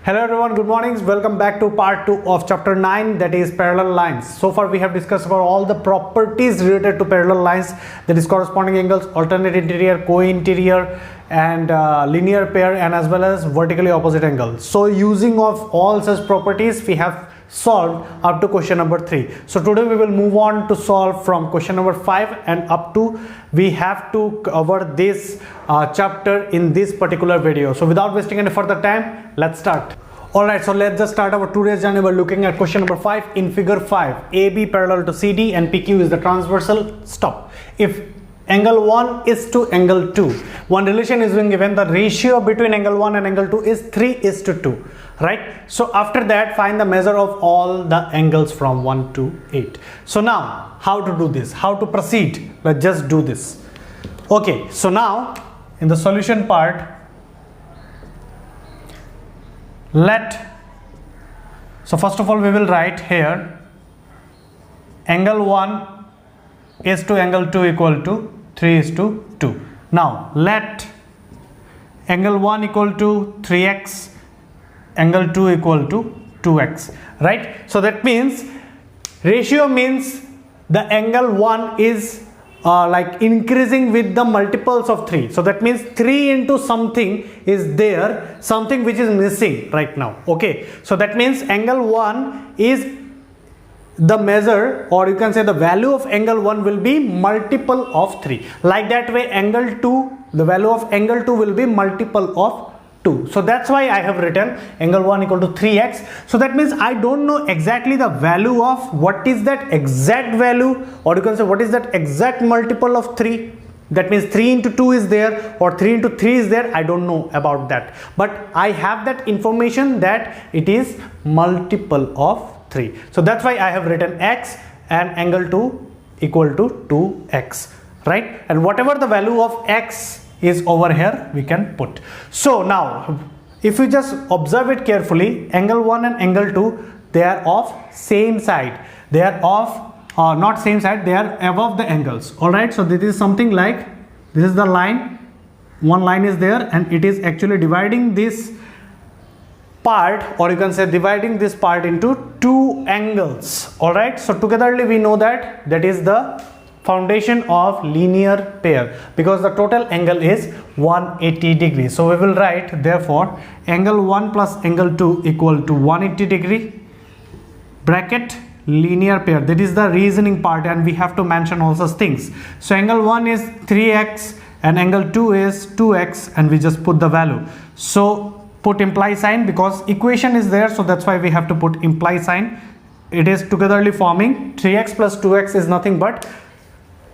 Hello everyone, good mornings. Welcome back to part 2 of chapter 9, that is parallel lines. So far we have discussed about all the properties related to parallel lines, that is corresponding angles, alternate interior, co-interior and linear pair, and as well as vertically opposite angles. So using of all such properties we have solved up to question number 3. So today we will move on to solve from question number 5 and up to we have to cover this chapter in this particular video. So without wasting any further time, let's start. Alright, so let's just start our today's journey by looking at question number 5. In figure 5, AB parallel to CD and PQ is the transversal. Stop. If angle 1 is to angle 2, one relation is being given. The ratio between angle 1 and angle 2 is 3:2, right? So after that, find the measure of all the angles from 1 to 8. So now, how to do this? How to proceed? Let's just do this. Okay, so now in the solution part, so first of all we will write here angle 1 is to angle 2 equal to 3:2. Now let angle 1 equal to 3x, angle 2 equal to 2x, right? So that means ratio means the angle 1 is like increasing with the multiples of 3. So that means 3 into something is there, something which is missing right now. Okay, so that means angle 1 is the measure, or you can say the value of angle 1 will be multiple of 3. Like that way angle 2, the value of angle 2 will be multiple of 2. So that's why I have written angle 1 equal to 3x. So that means I don't know exactly the value of what is that exact value, or you can say what is that exact multiple of 3. That means 3 into 2 is there or 3 into 3 is there. I don't know about that, but I have that information that it is multiple of 3. So that's why I have written x and angle 2 equal to 2x, right? And whatever the value of x is over here we can put. So now if you just observe it carefully, angle 1 and angle 2, they are of same side. They are of not same side, they are above the angles. All right, so this is something like, this is the line, one line is there and it is actually dividing this part, or you can say dividing this part into two angles. All right, so togetherly we know that that is the foundation of linear pair, because the total angle is 180 degrees. So we will write therefore angle 1 plus angle 2 equal to 180 degree bracket linear pair. That is the reasoning part, and we have to mention all such things. So angle 1 is 3x and angle 2 is 2x, and we just put the value. So put imply sign because equation is there, so that's why we have to put imply sign. It is togetherly forming 3x plus 2x is nothing but,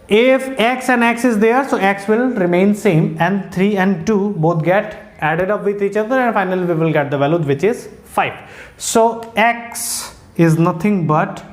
if x and x is there, so x will remain same and 3 and 2 both get added up with each other, and finally we will get the value which is 5. So x is nothing but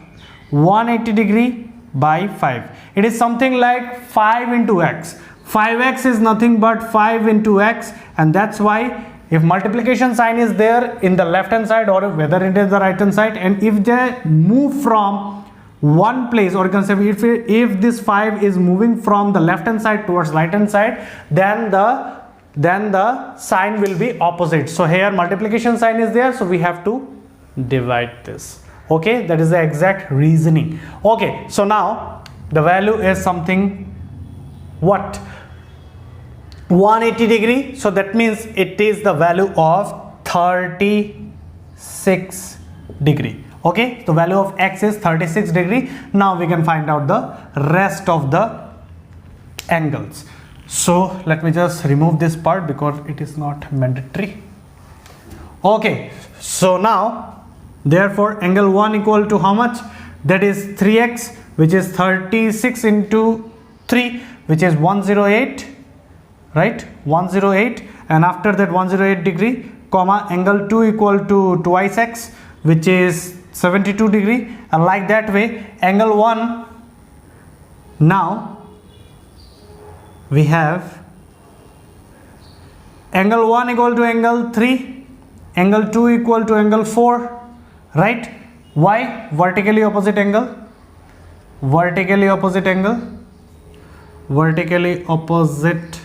180 degree by 5. It is something like 5 into x. 5x is nothing but 5 into x, and that's why if multiplication sign is there in the left hand side or whether it is the right hand side, and if they move from one place, or you can say if this 5 is moving from the left hand side towards right hand side, then the sign will be opposite. So here multiplication sign is there, so we have to divide this. Okay, that is the exact reasoning. Okay, so now the value is something what, 180 degree. So that means it is the value of 36 degree. Okay, the value of x is 36 degree. Now we can find out the rest of the angles. So let me just remove this part because it is not mandatory. Okay, so now therefore angle 1 equal to how much? That is 3x, which is 36 into 3, which is 108, right? 108, and after that 108 degree, comma angle 2 equal to twice x, which is 72 degree, and like that way angle 1, now we have angle 1 equal to angle 3, angle 2 equal to angle 4, right? Why? Vertically opposite angle, vertically opposite angle, vertically opposite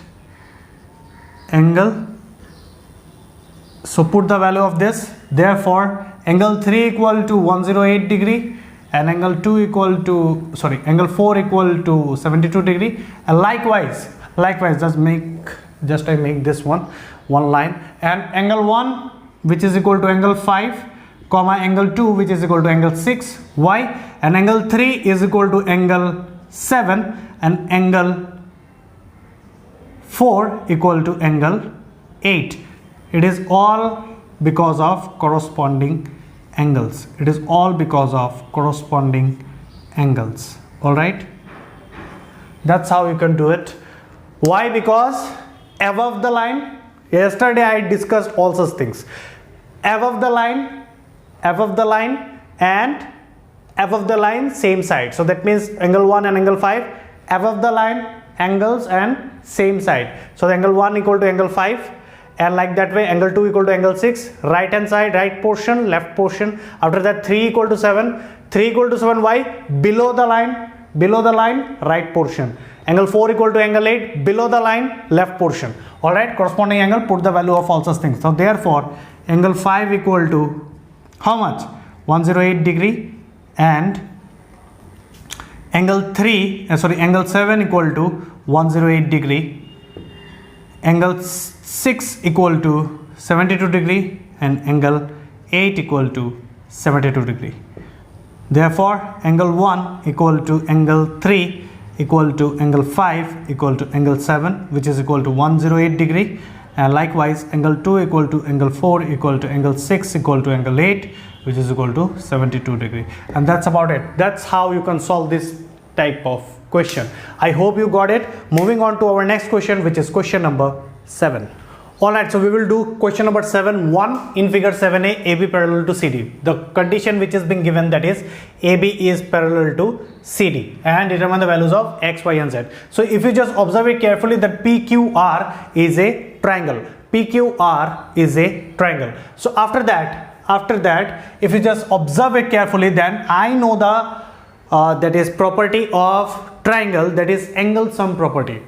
angle. So put the value of this, Therefore, angle 3 equal to 108 degree and angle 2 equal to, sorry, angle 4 equal to 72 degree. And likewise, just I make this one line, and angle 1 which is equal to angle 5, comma angle 2 which is equal to angle 6. Why? And angle 3 is equal to angle 7 and angle 4 equal to angle 8. It is all because of corresponding angles. It is all because of corresponding angles. All right, that's how you can do it. Why? Because above the line, yesterday I discussed all such things. Above the line and above the line same side. So that means angle 1 and angle 5, above the line angles and same side. So angle 1 equal to angle 5, and like that way angle 2 equal to angle 6, right hand side, right portion, left portion. After that 3 equal to 7, 3 equal to 7. Why? Below the line right portion. Angle 4 equal to angle 8, below the line left portion. All right, corresponding angle, put the value of all such things. So therefore angle 5 equal to how much? 108 degree, and angle 7 equal to 108 degree, angle 6 equal to 72 degree, and angle 8 equal to 72 degree. Therefore angle 1 equal to angle 3 equal to angle 5 equal to angle 7, which is equal to 108 degree, and likewise angle 2 equal to angle 4 equal to angle 6 equal to angle 8, which is equal to 72 degree. And that's about it. That's how you can solve this type of question. I hope you got it. Moving on to our next question, which is question number 7. Alright, so we will do question number 7. 1 in figure 7a, AB parallel to CD. The condition which is being given, that is AB is parallel to CD, and determine the values of x, y and z. So if you just observe it carefully, that PQR is a triangle. PQR is a triangle. So after that, if you just observe it carefully, then I know the that is property of triangle, that is angle sum property.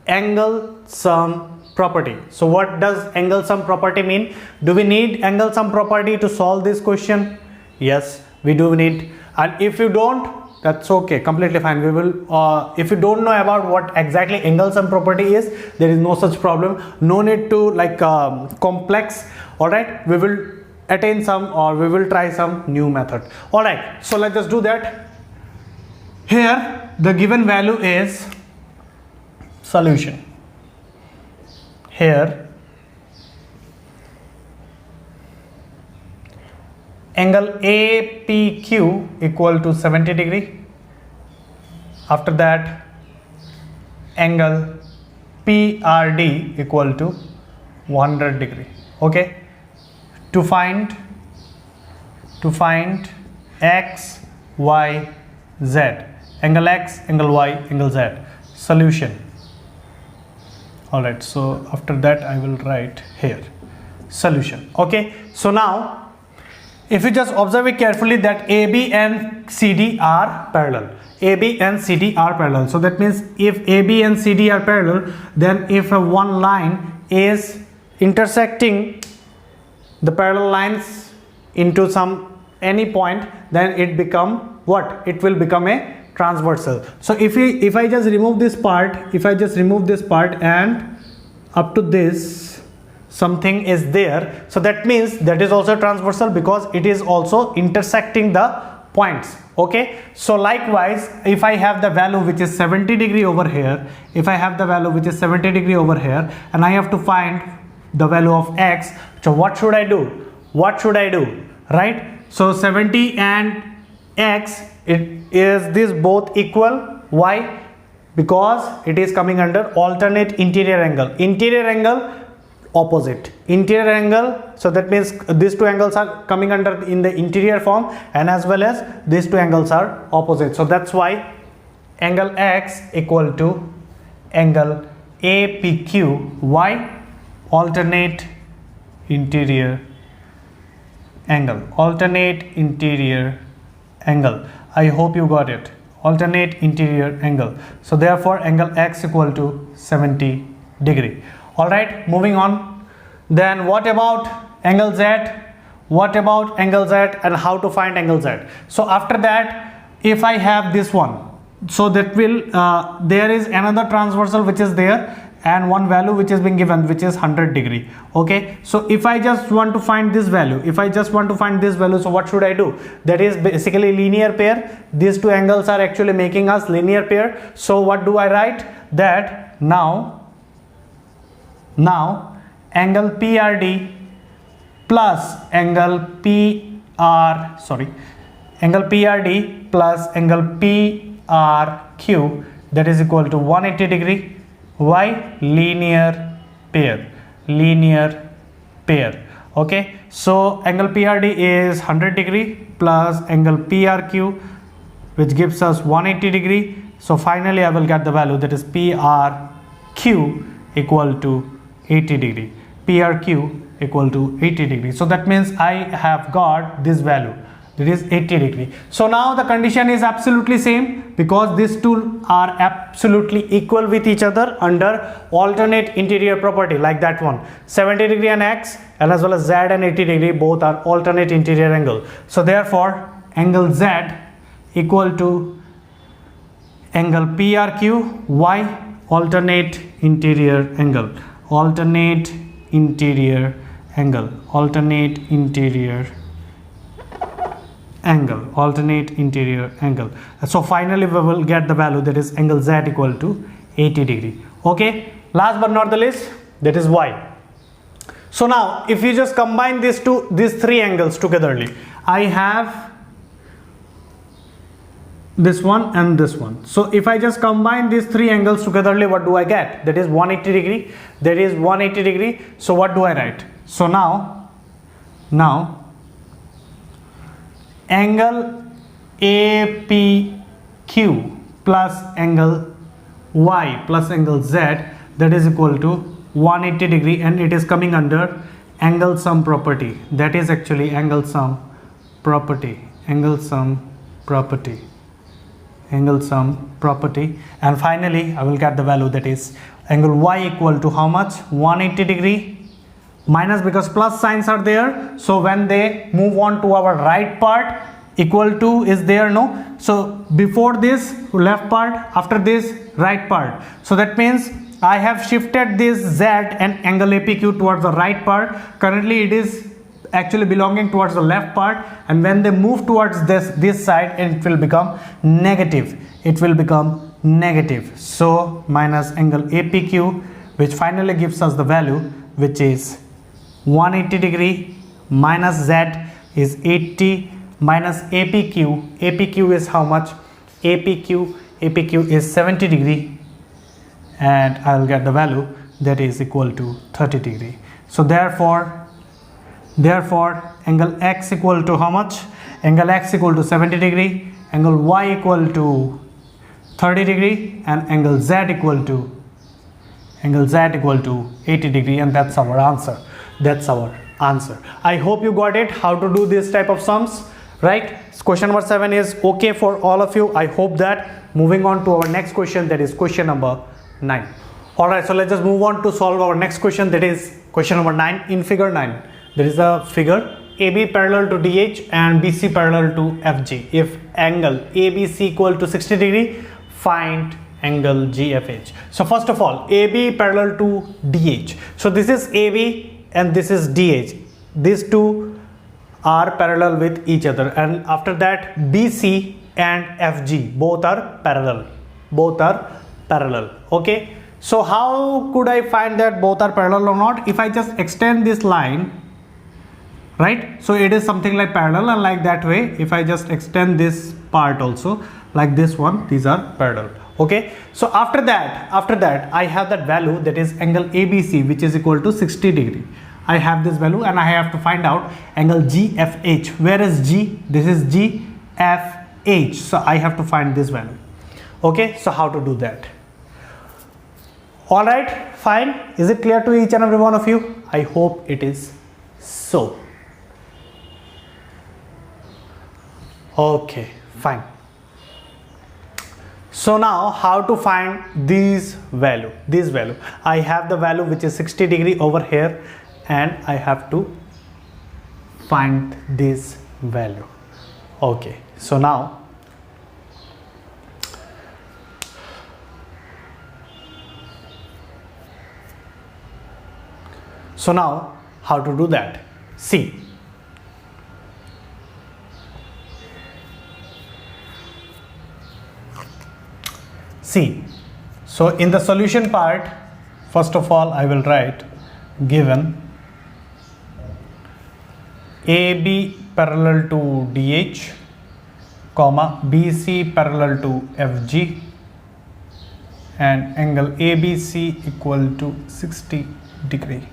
Angle sum property. So what does angle sum property mean? Do we need angle sum property to solve this question? Yes, we do need. And if you don't, that's okay, completely fine. We will if you don't know about what exactly angle sum property is, there is no such problem. No need to like complex. All right, we will attain some, or we will try some new method. All right, so let's just do that. Here the given value is solution. Here angle APQ equal to 70 degree. After that angle PRD equal to 100 degree. Okay, to find x, y, z, angle x, angle y, angle z, solution. All right, so after that I will write here solution. Okay, so now if you just observe it carefully, that AB and CD are parallel. AB and CD are parallel. So that means if AB and CD are parallel, then if one line is intersecting the parallel lines into any point, then it become what? It will become a transversal. So if I just remove this part, and up to this something is there, so that means that is also transversal, because it is also intersecting the points. Okay, so likewise if I have the value which is 70 degree over here, and I have to find the value of x, so what should I do? Right, so 70 and x, is this both equal? Why? Because it is coming under alternate interior angle, opposite interior angle. So that means these two angles are coming under in the interior form, and as well as these two angles are opposite. So that's why angle x equal to angle APQ. Why? Alternate interior angle. I hope you got it. Alternate interior angle. So therefore angle x equal to 70 degree. All right, moving on. Then what about angle z? what about angle Z and how to find angle Z. So after that, if I have this one, so that will there is another transversal which is there and one value which is being given, which is 100 degree. Okay, so if I just want to find this value, so what should I do? That is basically linear pair. These two angles are actually making us linear pair. So what do I write? That now angle PRD plus angle PRD plus angle PRQ, that is equal to 180 degree. Why? Linear pair. Okay, so angle PRD is 100 degree plus angle PRQ, which gives us 180 degree. So finally I will get the value, that is PRQ equal to 80 degree. PRQ equal to 80 degree. So that means I have got this value, that is 80 degree. So now the condition is absolutely same, because these two are absolutely equal with each other under alternate interior property, like that one. 70 degree and X, and as well as Z and 80 degree, both are alternate interior angle. So therefore angle Z equal to angle PRQ. Why? Alternate interior angle. Alternate interior angle. So finally we will get the value, that is angle Z equal to 80 degree. Okay, last but not the least, that is Y. So now if you just combine these three angles togetherly, I have this one and this one. So if I just combine these three angles togetherly, what do I get? That is 180 degree. So what do I write? So now angle APQ plus angle Y plus angle Z, that is equal to 180 degree, and it is coming under angle sum property. That is actually angle sum property. And finally I will get the value, that is angle Y equal to how much? 180 degree minus, because plus signs are there, so when they move on to our right part, equal to is there, no? So before this left part, after this right part. So that means I have shifted this Z and angle APQ towards the right part. Currently it is actually belonging towards the left part, and when they move towards this side, it will become negative. So minus angle APQ, which finally gives us the value, which is 180 degree, minus Z is 80, minus APQ is how much? APQ is 70 degree, and I will get the value, that is equal to 30 degree. So therefore angle X equal to how much? Angle X equal to 70 degree, angle Y equal to 30 degree, and angle Z equal to 80 degree, and that's our answer. I hope you got it, how to do this type of sums, right? Question number 7 is okay for all of you. I hope that. Moving on to our next question, that is question number 9. Alright, so let's just move on to solve our next question, that is question number 9. In figure 9, there is a figure AB parallel to DH and BC parallel to FG. If angle ABC equal to 60 degree, find angle GFH. So first of all, AB parallel to DH. So this is AB and this is DH. These two are parallel with each other, and after that BC and FG both are parallel. Okay, so how could I find that both are parallel or not? If I just extend this line, right, so it is something like parallel, and like that way if I just extend this part also like this one, these are parallel. Okay, so after that I have that value, that is angle ABC, which is equal to 60 degree. I have this value, and I have to find out angle GFH. Where is G? This is GFH. So I have to find this value. Okay, so how to do that? All right, fine. Is it clear to each and every one of you? I hope it is so. Okay, fine. So now how to find this value? I have the value which is 60 degree over here, and I have to find this value. Okay, so now how to do that? See, so in the solution part, first of all I will write given AB parallel to DH, comma BC parallel to FG, and angle ABC equal to 60 degree.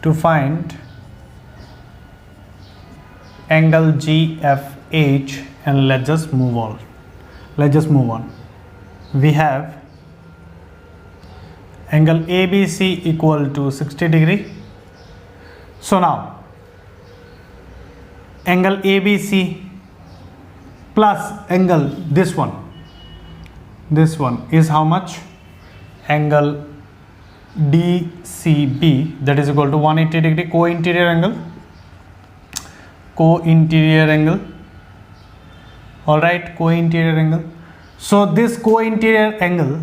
To find angle GFH, and let's just move on. We have angle ABC equal to 60 degree. So now angle ABC plus angle this one is how much? Angle DCB, that is equal to 180 degree co-interior angle. All right, co-interior angle. So this co-interior angle,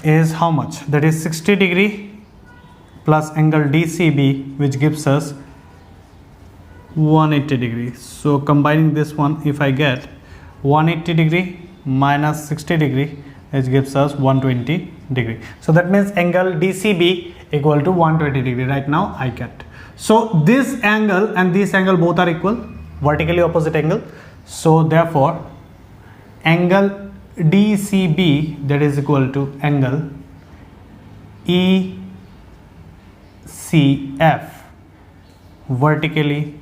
is how much? That is 60 degree plus angle DCB, which gives us 180 degree. So combining this one, if I get 180 degree minus 60 degree, it gives us 120 degree. So that means angle DCB equal to 120 degree. Right now I get. So this angle and this angle both are equal, vertically opposite angle. So therefore angle DCB, that is equal to angle ECF, vertically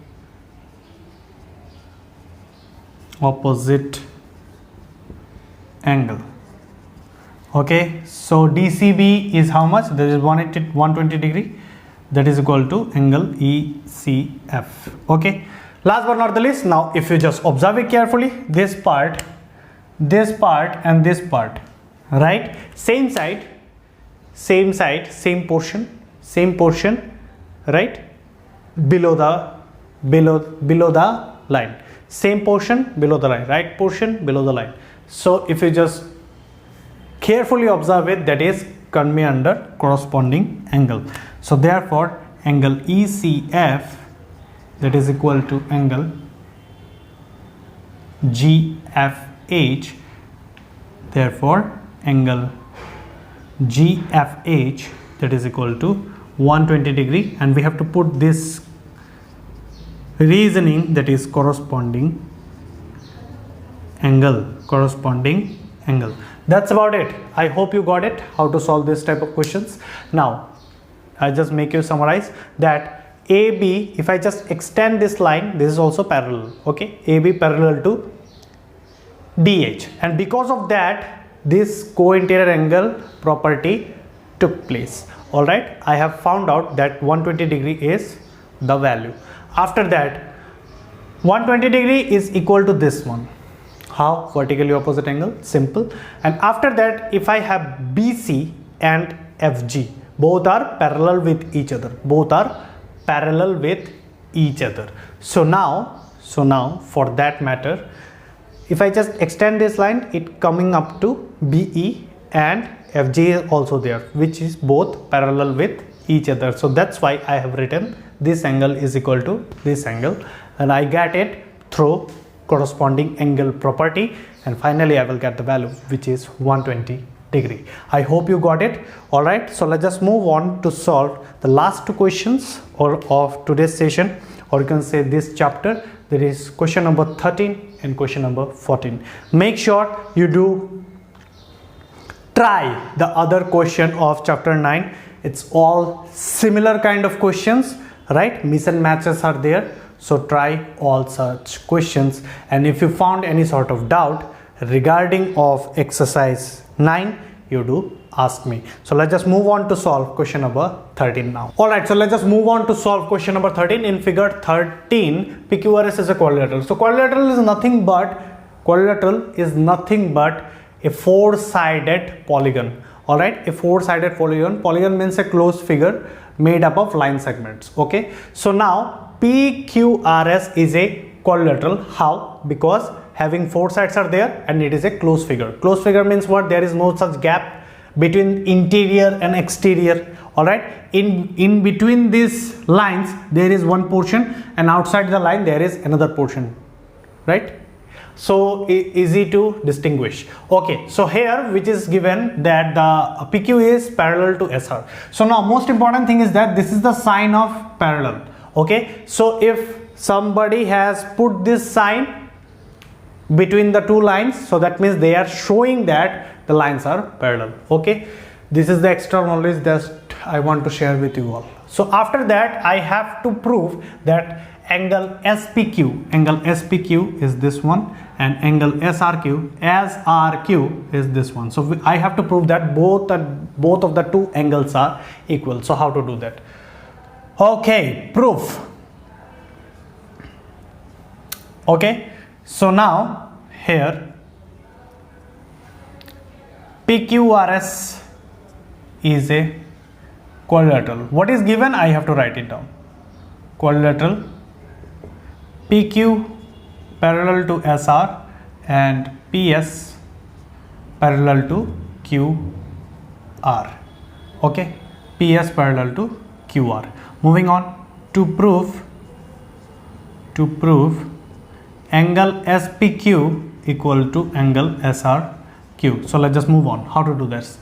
opposite angle. Okay, so DCB is how much? That is 120 degree, that is equal to angle ECF. Okay, last but not the least, now if you just observe it carefully, this part and this part, right? Same side, same portion, right? Below the line, same portion below the line, right portion below the line. So if you just carefully observe it, that is coming under corresponding angle. So therefore angle ECF, that is equal to angle GFH. Therefore angle GFH, that is equal to 120 degree, and we have to put this reasoning, that is corresponding angle. That's about it. I hope you got it, how to solve this type of questions. Now I just make you summarize that AB, if I just extend this line, this is also parallel. Okay, AB parallel to DH, and because of that this co-interior angle property took place. All right, I have found out that 120 degree is the value. After that 120 degree is equal to this one. How? Vertically opposite angle, simple. And after that, if I have BC and FG, both are parallel with each other, so now for that matter, if I just extend this line, it coming up to BE, and FG is also there, which is both parallel with each other. So that's why I have written this angle is equal to this angle, and I get it through corresponding angle property, and finally I will get the value, which is 120 degree. I hope you got it. All right, so let's just move on to solve the last two questions of today's session, or you can say this chapter. There is question number 13 and question number 14. Make sure you do try the other question of chapter 9. It's all similar kind of questions, right? Miss and matches are there, so try all such questions. And if you found any sort of doubt regarding of exercise 9, you do ask me. So let's just move on to solve question number 13 now. All right, so let's just move on to solve question number 13. In figure 13, PQRS is a quadrilateral. So quadrilateral is nothing but Quadrilateral is nothing but a four-sided polygon. Alright, a four-sided polygon. Polygon means a closed figure made up of line segments. Okay, so now PQRS is a quadrilateral. How? Because having four sides are there and it is a closed figure. Closed figure means what? There is no such gap between interior and exterior. Alright, in between these lines there is one portion, and outside the line there is another portion, right? So easy to distinguish. Okay, so here which is given that the PQ is parallel to SR. So now most important thing is that this is the sign of parallel. Okay, so if somebody has put this sign between the two lines, so that means they are showing that the lines are parallel. Okay, this is the extra knowledge that I want to share with you all. So after that I have to prove that angle SPQ is this one, and angle SRQ is this one. So I have to prove that both of the two angles are equal. So how to do that? Okay, proof. Okay, so now here PQRS is a quadrilateral. What is given? I have to write it down. Quadrilateral PQ parallel to SR and PS parallel to QR. Okay, PS parallel to QR. Moving on to prove angle SPQ equal to angle SRQ. So let's just move on. How to do this?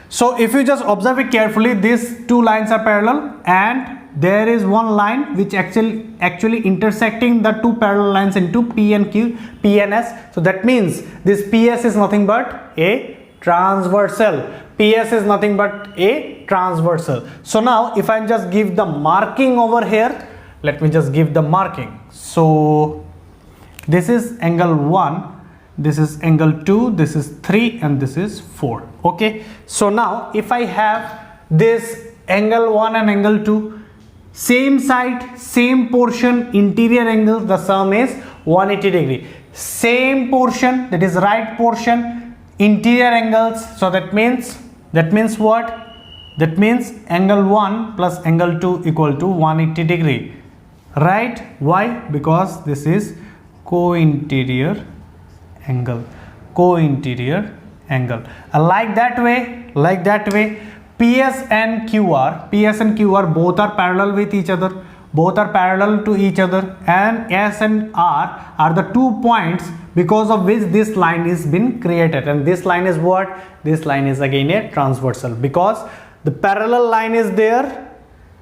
So if you just observe it carefully, these two lines are parallel and there is one line which actually intersecting the two parallel lines into P and Q, P and S. So that means this PS is nothing but a transversal. PS is nothing but a transversal. So now if I just give the marking over here, let me just give the marking. So this is angle 1, this is angle 2, this is 3, and this is 4. Okay, so now if I have this angle 1 and angle 2, same side, same portion, interior angle, the sum is 180 degree. Same portion, that is right portion, interior angles. So that means what? That means angle 1 plus angle 2 equal to 180 degree. Right? Why? Because this is co-interior angle. Co-interior angle. Like that way, PS and QR both are parallel with each other. Both are parallel to each other, and S and R are the 2 points because of which this line is been created. And this line is what? This line is again a transversal, because the parallel line is there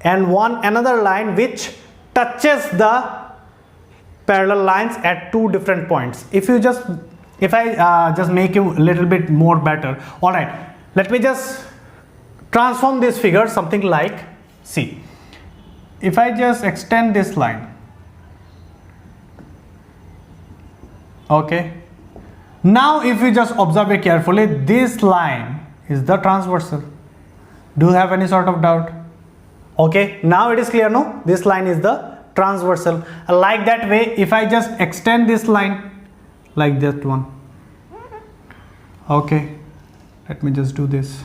and another line which touches the parallel lines at two different points. If I just make you a little bit more better. All right, let me just transform this figure something like, see, if I just extend this line, okay, now if you just observe it carefully, this line is the transversal. Do you have any sort of doubt? Okay, now it is clear, no? This line is the transversal. Like that way, if I just extend this line like that one, okay, let me just do this.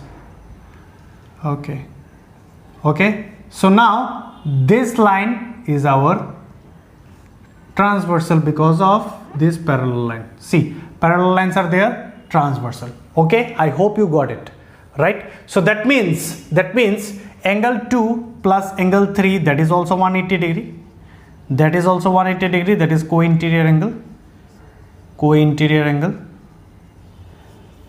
Okay, so now this line is our transversal because of this parallel line. See, parallel lines are there, transversal. Okay, I hope you got it, right? So that means angle 2 plus angle 3, that is also 180 degree. That is also 180 degree. That is co-interior angle.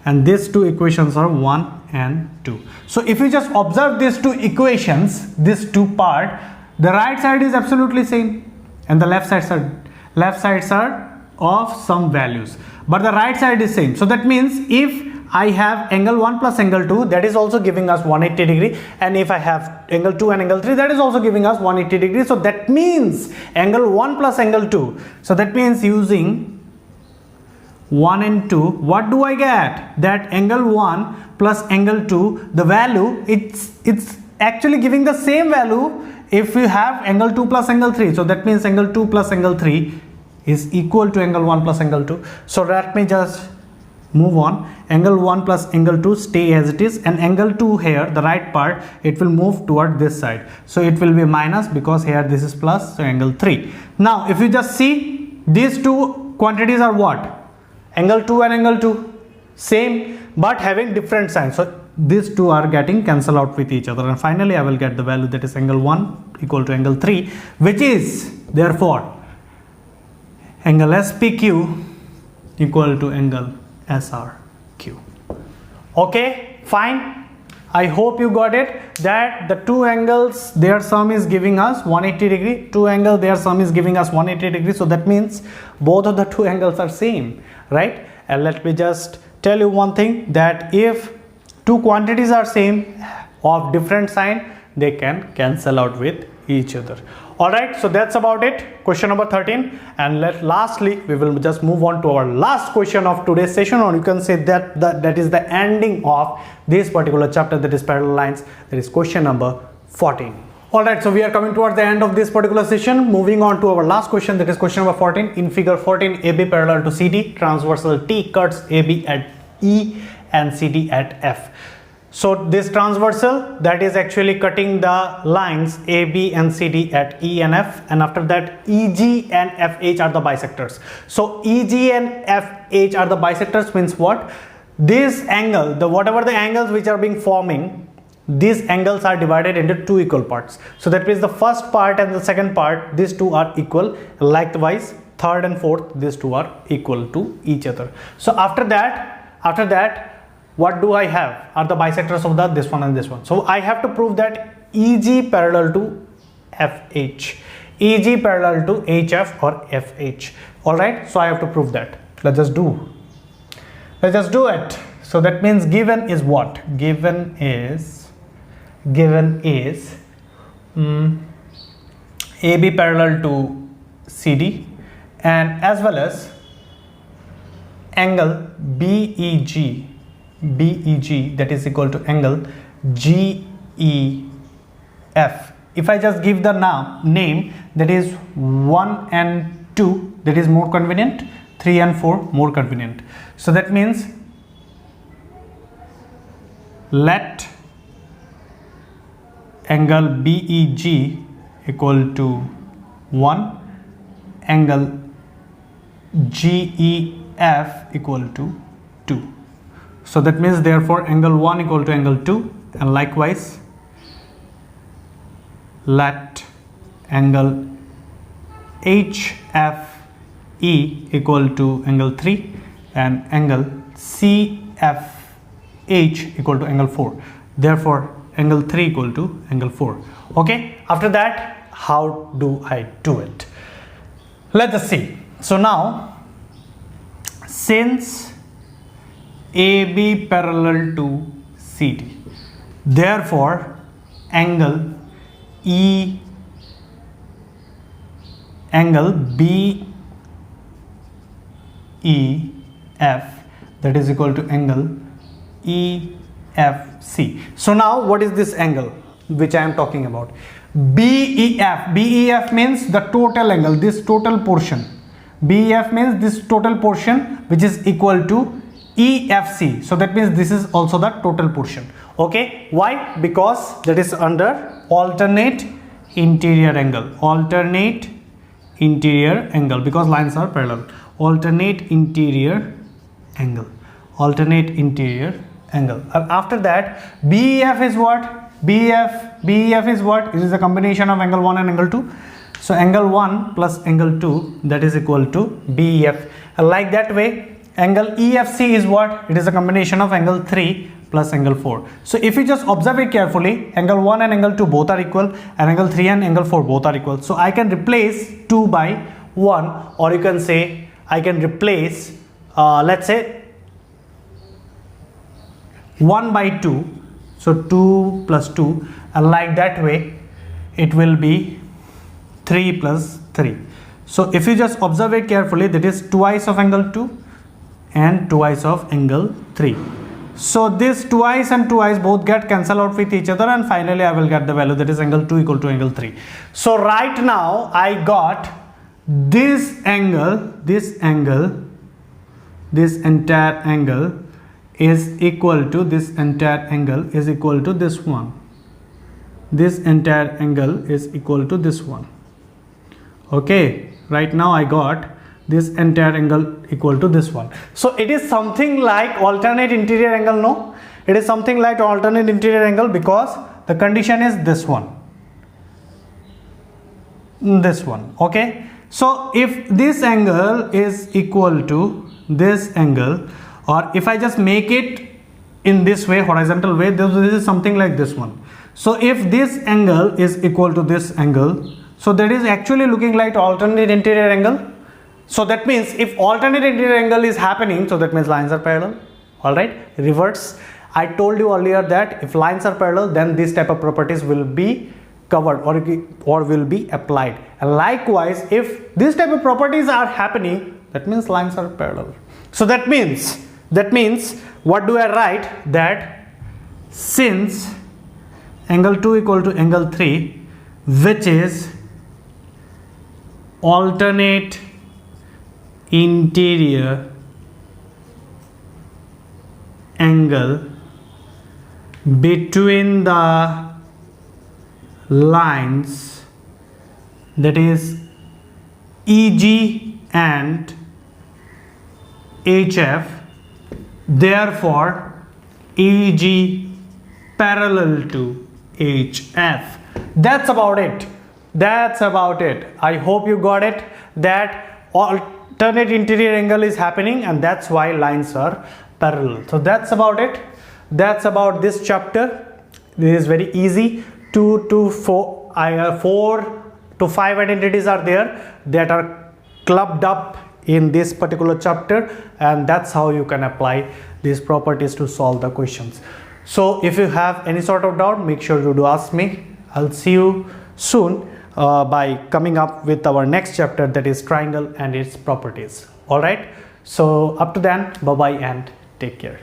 And these two equations are 1 and 2. So if you just observe these two equations, this two part, the right side is absolutely same and the left sides are of some values, but the right side is same. So that means if I have angle 1 plus angle 2, that is also giving us 180 degree, and if I have angle 2 and angle 3, that is also giving us 180 degree. So that means angle 1 plus angle 2. So that means using 1 and 2, what do I get? That angle 1 plus angle 2, the value, it's actually giving the same value if you have angle 2 plus angle 3. So that means angle 2 plus angle 3 is equal to angle 1 plus angle 2. So let me just move on. Angle 1 plus angle 2 stay as it is, and angle 2 here, the right part, it will move toward this side. So it will be minus because here this is plus, so angle 3. Now if you just see, these two quantities are what? Angle 2 and angle 2. Same, but having different signs. So these two are getting cancelled out with each other, and finally I will get the value that is angle 1 equal to angle 3, which is therefore angle SPQ equal to angle SRQ. Okay, fine. I hope you got it, that the two angles, their sum is giving us 180 degree, two angles, their sum is giving us 180 degree. So that means both of the two angles are same, right? And let me just tell you one thing, that if two quantities are same of different sign, they can cancel out with each other. Alright, so that's about it, question number 13. And lastly, we will just move on to our last question of today's session, or you can say that that is the ending of this particular chapter, that is parallel lines, that is question number 14. Alright, so we are coming towards the end of this particular session. Moving on to our last question, that is question number 14. In figure 14, AB parallel to CD, transversal T cuts AB at E and CD at F. So this transversal, that is actually cutting the lines AB and CD at E and F, and after that EG and FH are the bisectors. So EG and FH are the bisectors means what? This angle, whatever the angles which are being forming, these angles are divided into two equal parts. So that means the first part and the second part, these two are equal. Likewise, third and fourth, these two are equal to each other. So after that, what do I have are the bisectors of this one and this one. So I have to prove that EG parallel to FH, EG parallel to HF or FH. Alright, so I have to prove that. Let's just do it. So that means given is what? Given is AB parallel to CD, and as well as angle BEG, that is equal to angle GEF. If I just give the name, that is 1 and 2, that is more convenient, 3 and 4 more convenient. So that means let angle BEG equal to 1, angle GEF equal to 2. So that means therefore angle 1 equal to angle 2, and likewise let angle HFE equal to angle 3 and angle CFH equal to angle 4. Therefore angle 3 equal to angle 4. Okay, after that, how do I do it? Let us see. So now, since AB parallel to CD, therefore angle BEF, that is equal to angle EFC. So now what is this angle which I am talking about? BEF means the total angle, this total portion. BEF means this total portion which is equal to EFC. So that means this is also the total portion. Okay, why? Because that is under alternate interior angle. Alternate interior angle, because lines are parallel. Alternate interior angle. Alternate interior angle. And after that, BEF is what? BEF is what? It is a combination of angle 1 and angle 2. So angle 1 plus angle 2, that is equal to BEF. Like that way, angle EFC is what? It is a combination of angle 3 plus angle 4. So if you just observe it carefully, angle 1 and angle 2 both are equal, and angle 3 and angle 4 both are equal. So I can replace 2 by 1, or you can say I can replace let's say 1 by 2. So 2 plus 2, and like that way it will be 3 plus 3. So if you just observe it carefully, that is twice of angle 2 and twice of angle 3. So this twice and twice both get cancelled out with each other, and finally I will get the value, that is angle 2 equal to angle 3. So right now I got this entire angle is equal to this entire angle is equal to this one. This entire angle is equal to this one. Okay, right now I got this entire angle equal to this one. So it is something like alternate interior angle. No, it is something like alternate interior angle because the condition is this one. Okay, so if this angle is equal to this angle, or if I just make it in this way, horizontal way, this is something like this one. So if this angle is equal to this angle, so that is actually looking like alternate interior angle. So that means if alternate interior angle is happening, so that means lines are parallel. All right, reverse. I told you earlier that if lines are parallel, then this type of properties will be covered or will be applied. And likewise, if this type of properties are happening, that means lines are parallel. So that means what do I write? That since angle 2 equal to angle 3, which is alternate interior angle between the lines, that is EG and HF, therefore EG parallel to HF. That's about it. I hope you got it, that alternate interior angle is happening and that's why lines are parallel. So that's about it. That's about this chapter. This is very easy. 4 to 5 identities are there that are clubbed up in this particular chapter, and that's how you can apply these properties to solve the questions. So if you have any sort of doubt, make sure you do ask me. I'll see you soon by coming up with our next chapter, that is triangle and its properties. All right, so up to then, bye bye and take care.